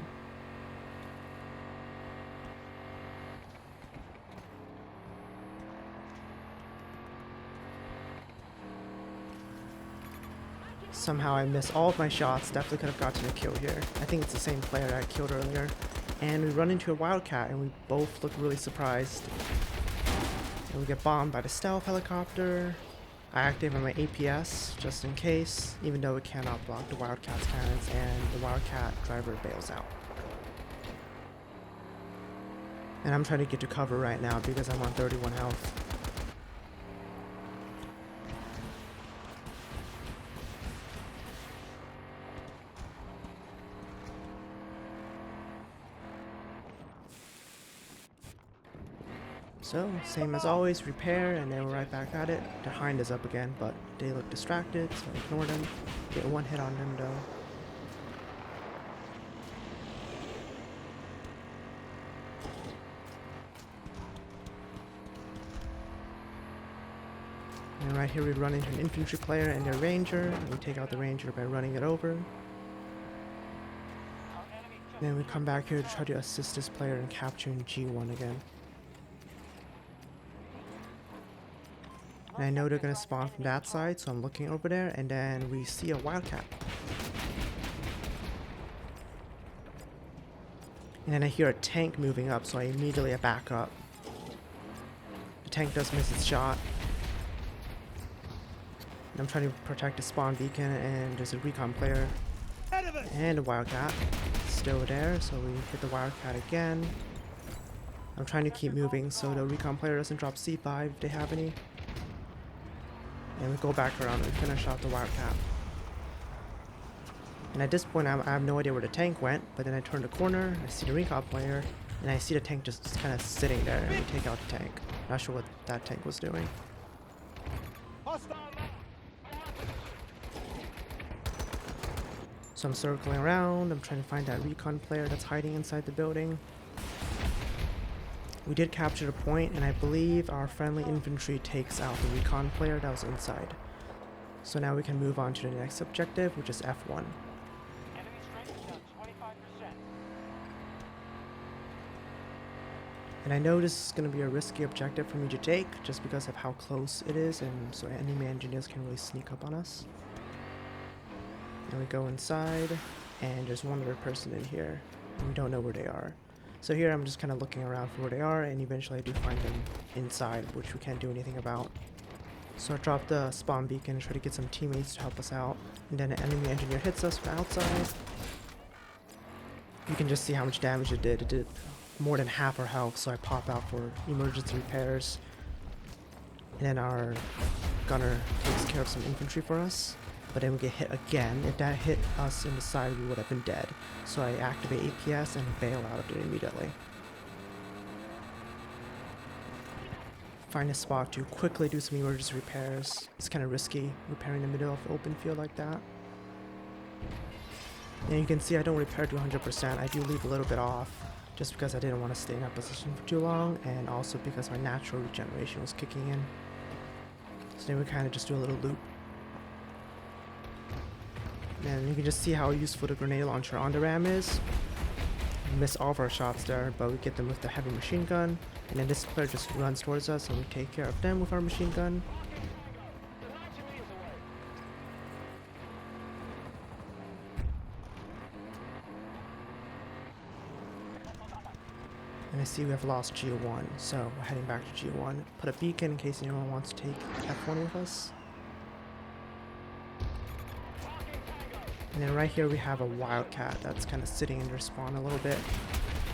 A: Somehow I missed all of my shots, definitely could have gotten a kill here. I think it's the same player I killed earlier. And we run into a wildcat, and we both look really surprised. And we get bombed by the stealth helicopter. I activate my APS just in case, even though it cannot block the wildcat's cannons, and the wildcat driver bails out. And I'm trying to get to cover right now because I'm on 31 health. So, same as always, repair, and then we're right back at it. The hind is up again, but they look distracted, so I ignore them. Get one hit on them though. And right here we run into an infantry player and their ranger, and we take out the ranger by running it over. Then we come back here to try to assist this player in capturing G1 again. And I know they're going to spawn from that side, so I'm looking over there, and then we see a wildcat. And then I hear a tank moving up, so I immediately back up. The tank does miss its shot. And I'm trying to protect the spawn beacon, and there's a recon player. And a wildcat. Still there, so we hit the wildcat again. I'm trying to keep moving so the recon player doesn't drop C5 if they have any. And we go back around and finish off the wildcat. And at this point, I have no idea where the tank went, but then I turn the corner, I see the recon player, and I see the tank just kind of sitting there, and we take out the tank. Not sure what that tank was doing. So I'm circling around, I'm trying to find that recon player that's hiding inside the building. We did capture the point, and I believe our friendly infantry takes out the recon player that was inside. So now we can move on to the next objective, which is F1. And I know this is going to be a risky objective for me to take, just because of how close it is, and so enemy engineers can really sneak up on us. And we go inside, and there's one other person in here, and we don't know where they are. So here I'm just kind of looking around for where they are, and eventually I do find them inside, which we can't do anything about. So I drop the spawn beacon and try to get some teammates to help us out, and then an enemy engineer hits us from outside. You can just see how much damage it did. It did more than half our health, so I pop out for emergency repairs. And then our gunner takes care of some infantry for us. But then we get hit again. If that hit us in the side, we would have been dead. So I activate APS and bail out of it immediately. Find a spot to quickly do some emergency repairs. It's kind of risky repairing in the middle of the open field like that. And you can see I don't repair to 100%. I do leave a little bit off. just because I didn't want to stay in that position for too long, and also because my natural regeneration was kicking in. So then we kind of just do a little loop. And you can just see how useful the grenade launcher on the ram is. We miss all of our shots there, but we get them with the heavy machine gun. And then this player just runs towards us and we take care of them with our machine gun. And I see we have lost G1, so we're heading back to G1. Put a beacon in case anyone wants to take F1 with us. And then right here we have a Wildcat that's kind of sitting in their spawn a little bit.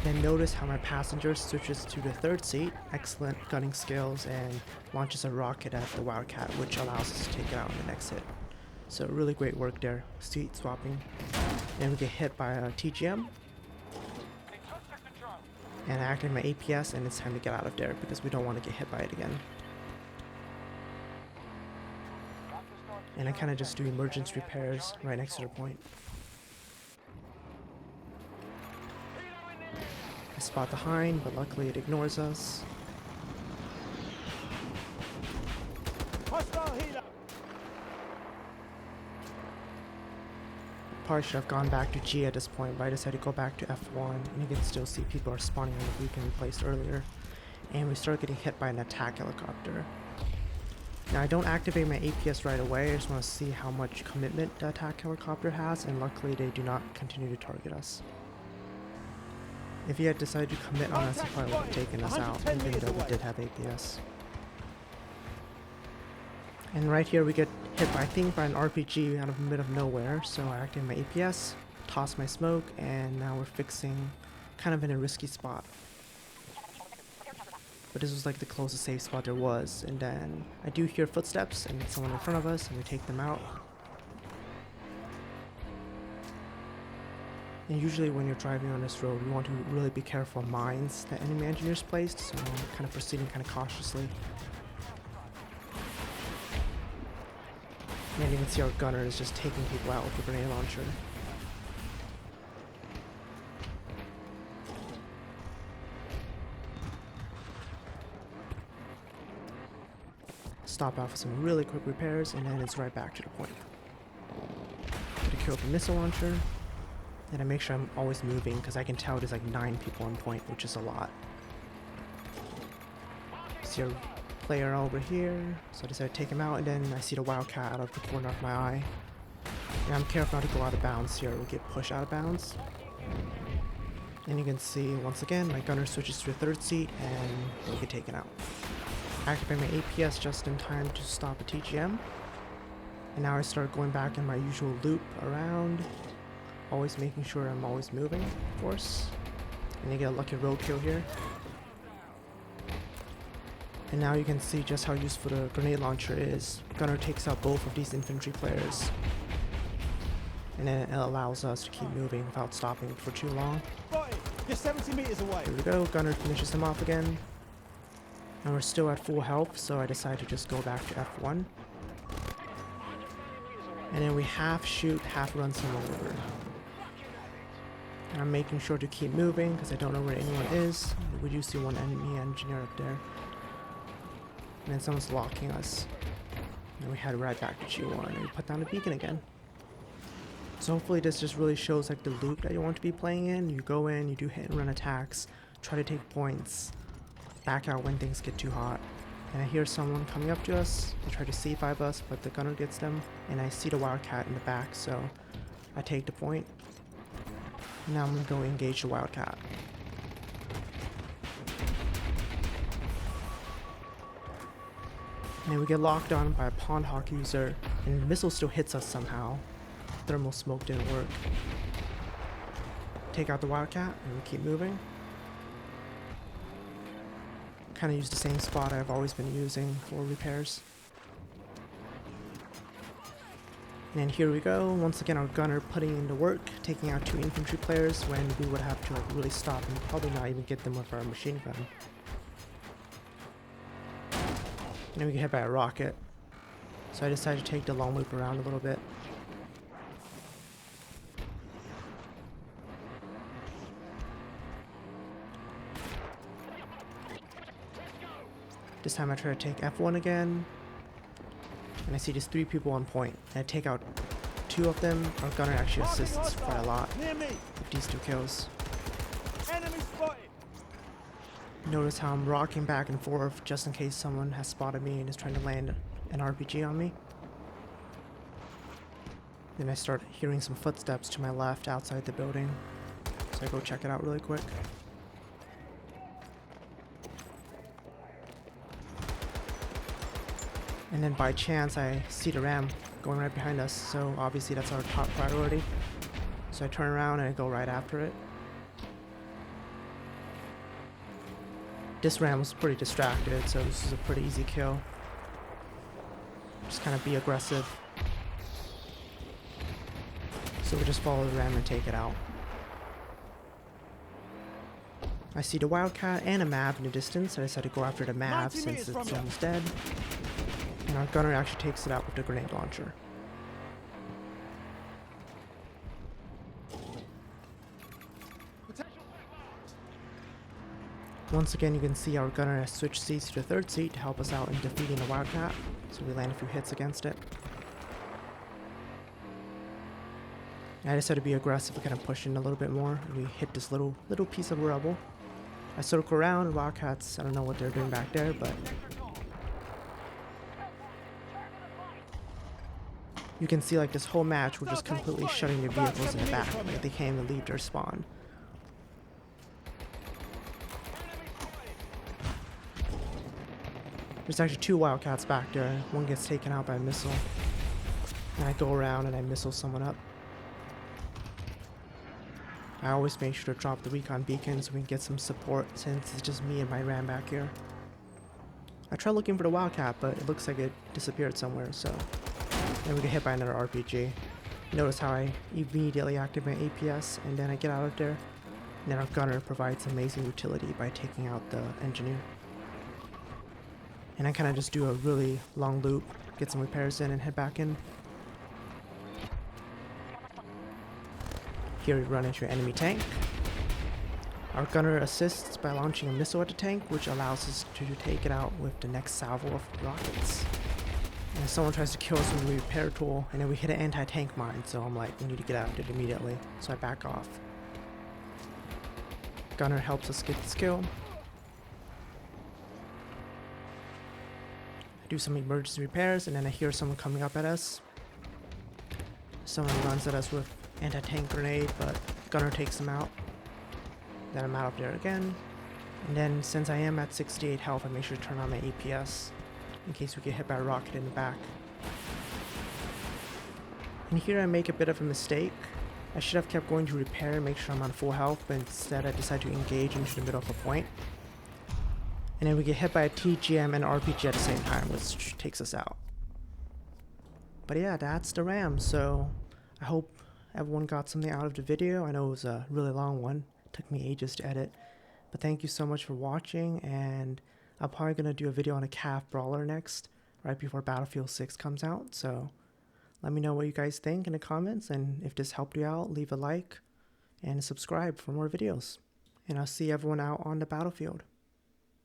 A: Then notice how my passenger switches to the third seat, excellent gunning skills, and launches a rocket at the Wildcat, which allows us to take it out in the next hit. So really great work there, seat swapping. Then we get hit by a TGM. And I activate my APS and it's time to get out of there because we don't want to get hit by it again. And I kind of just do emergency repairs right next to the point. I spot the hind, but luckily it ignores us. Probably should have gone back to G at this point, but I decided to go back to F1, and you can still see people are spawning on the beacon we placed earlier. And we start getting hit by an attack helicopter. Now I don't activate my APS right away, I just want to see how much commitment the attack helicopter has, and luckily they do not continue to target us. If he had decided to commit on us, he probably would have taken us out, even though we did have APS. And right here we get hit by, I think, by an RPG out of the middle of nowhere, so I activate my APS, toss my smoke, and now we're fixing kind of in a risky spot. But this was like the closest safe spot there was, and then I do hear footsteps and it's someone in front of us and we take them out. And usually when you're driving on this road, you want to really be careful of mines that enemy engineers placed, so I'm kind of proceeding kind of cautiously. And you can see our gunner is just taking people out with the grenade launcher. Stop out for some really quick repairs, and then it's right back to the point. Get a kill with the missile launcher, and I make sure I'm always moving because I can tell there's like 9 people on point, which is a lot. See our player over here, so I decided to take him out, and then I see the Wildcat out of the corner of my eye. And I'm careful not to go out of bounds here, we'll get pushed out of bounds. And you can see, once again, my gunner switches to the third seat, and we'll get taken out. Activate my APS just in time to stop a TGM. And now I start going back in my usual loop around, always making sure I'm always moving, of course. And you get a lucky road kill here. And now you can see just how useful the grenade launcher is. Gunner takes out both of these infantry players. And then it allows us to keep moving without stopping for too long.
B: You're 70 meters away.
A: Here we go, Gunner finishes him off again. And we're still at full health, so I decided to just go back to F1. And then we half shoot, half run someone over. And I'm making sure to keep moving because I don't know where anyone is. We do see one enemy engineer up there. And then someone's locking us. And we head right back to G1 and we put down the beacon again. So hopefully this just really shows like the loop that you want to be playing in. You go in, you do hit and run attacks, try to take points, back out when things get too hot. And I hear someone coming up to us. They try to C5 us, but the gunner gets them. And I see the Wildcat in the back, so I take the point. Now I'm gonna go engage the Wildcat. And we get locked on by a Pond Hawk user, and the missile still hits us somehow. Thermal smoke didn't work. Take out the Wildcat, and we keep moving. Kind of use the same spot I've always been using for repairs. And here we go, once again our gunner putting in the work, taking out 2 infantry players when we would have to like really stop and probably not even get them with our machine gun. And then we get hit by a rocket. So I decided to take the long loop around a little bit. This time I try to take F1 again, and I see just 3 people on point. And I take out 2 of them. Our gunner actually assists quite a lot
B: Near me.
A: with these 2 kills.
B: Enemy spotted.
A: Notice how I'm rocking back and forth just in case someone has spotted me and is trying to land an RPG on me. Then I start hearing some footsteps to my left outside the building, so I go check it out really quick. And then by chance I see the ram going right behind us, so obviously that's our top priority. So I turn around and I go right after it. This ram was pretty distracted, so this is a pretty easy kill. Just kind of be aggressive. So we just follow the ram and take it out. I see the Wildcat and a MAV in the distance, so I decided to go after the MAV since it's almost dead. And our gunner actually takes it out with the grenade launcher. Once again, you can see our gunner has switched seats to the 3rd seat to help us out in defeating the Wildcat, so we land a few hits against it. And I decided to be aggressive and kind of push in a little bit more, and we hit this little piece of rubble. I circle around, and Wildcats, I don't know what they're doing back there, but you can see like this whole match we're just completely shutting the vehicles in the back, like they can't even leave their spawn. There's actually 2 Wildcats back there. One gets taken out by a missile. And I go around and I missile someone up. I always make sure to drop the recon beacon so we can get some support since it's just me and my ram back here. I tried looking for the Wildcat, but it looks like it disappeared somewhere, so then we get hit by another RPG. Notice how I immediately activate my APS and then I get out of there. And then our gunner provides amazing utility by taking out the engineer. And I kind of just do a really long loop, get some repairs in and head back in. Here we run into an enemy tank. Our gunner assists by launching a missile at the tank, which allows us to take it out with the next salvo of rockets. And someone tries to kill us with a repair tool, and then we hit an anti-tank mine, so I'm like, we need to get out of it immediately, so I back off. Gunner helps us get this kill. I do some emergency repairs, and then I hear someone coming up at us. Someone runs at us with anti-tank grenade, but gunner takes him out. Then I'm out of there again. And then since I am at 68 health, I make sure to turn on my APS in case we get hit by a rocket in the back. And here I make a bit of a mistake. I should have kept going to repair and make sure I'm on full health, but instead I decide to engage into the middle of a point. And then we get hit by a TGM and RPG at the same time, which takes us out. But yeah, that's the RAM, so I hope everyone got something out of the video. I know it was a really long one. It took me ages to edit. But thank you so much for watching, and I'm probably going to do a video on a calf brawler next, right before Battlefield 6 comes out. So let me know what you guys think in the comments, and if this helped you out, leave a like and subscribe for more videos. And I'll see everyone out on the battlefield.